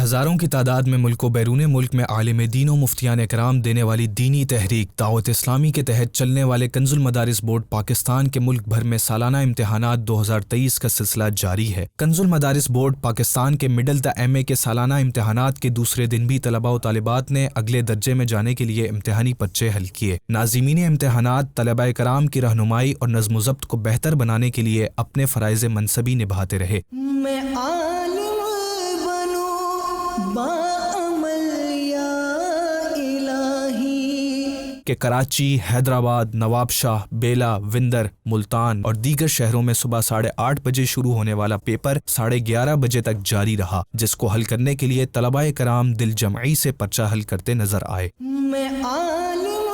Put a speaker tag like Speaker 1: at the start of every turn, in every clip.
Speaker 1: ہزاروں کی تعداد میں ملک و بیرون ملک میں عالم دین و مفتیان اکرام دینے والی دینی تحریک دعوت اسلامی کے تحت چلنے والے کنز المدارس بورڈ پاکستان کے ملک بھر میں سالانہ امتحانات 2023 کا سلسلہ جاری ہے۔ کنز المدارس بورڈ پاکستان کے مڈل تا ایم اے کے سالانہ امتحانات کے دوسرے دن بھی طلباء و طالبات نے اگلے درجے میں جانے کے لیے امتحانی پرچے حل کیے۔ ناظمین امتحانات طلباء کرام کی رہنمائی اور نظم و ضبط کو بہتر بنانے کے لیے اپنے فرائض منصبی نبھاتے رہے۔ کہ کراچی، حیدرآباد، نواب شاہ، بیلا، وندر، ملتان اور دیگر شہروں میں صبح 8:30 بجے شروع ہونے والا پیپر 11:30 بجے تک جاری رہا، جس کو حل کرنے کے لیے طلباء کرام دل جمعی سے پرچہ حل کرتے نظر آئے۔
Speaker 2: میں عالم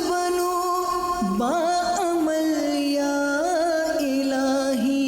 Speaker 2: بنوں باعمل یا الہی۔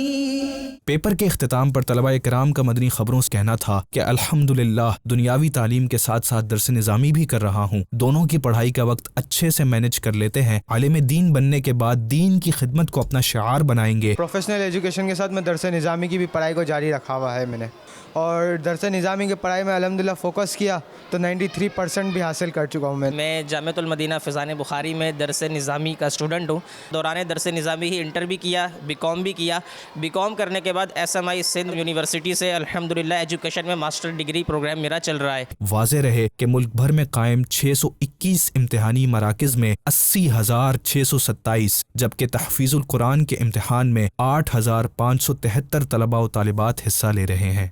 Speaker 1: پیپر کے اختتام پر طلباء کرام کا مدنی خبروں سے کہنا تھا کہ الحمدللہ دنیاوی تعلیم کے ساتھ ساتھ درس نظامی بھی کر رہا ہوں، دونوں کی پڑھائی کا وقت اچھے سے مینج کر لیتے ہیں، عالم دین بننے کے بعد دین کی خدمت کو اپنا شعار بنائیں گے۔
Speaker 3: پروفیشنل ایجوکیشن کے ساتھ میں درس نظامی کی بھی پڑھائی کو جاری رکھا ہوا ہے میں نے، اور درس نظامی کی پڑھائی میں الحمدللہ فوکس کیا تو 93% بھی حاصل کر چکا ہوں
Speaker 4: میں جامعۃ المدینہ فیضان بخاری میں درس نظامی کا اسٹوڈنٹ ہوں۔ دوران درس نظامی ہی انٹر بھی کیا، بی کام بھی کیا۔ بی کام کرنے کے بعد ایس ایم آئی سندھ یونیورسٹی سے الحمدللہ ایجوکیشن میں ماسٹر ڈگری پروگرام میرا چل رہا ہے۔
Speaker 1: واضح رہے کہ ملک بھر میں قائم 621 امتحانی مراکز میں 80,627 جبکہ تحفیظ القرآن کے امتحان میں 8,573 طلباء و طالبات حصہ لے رہے ہیں۔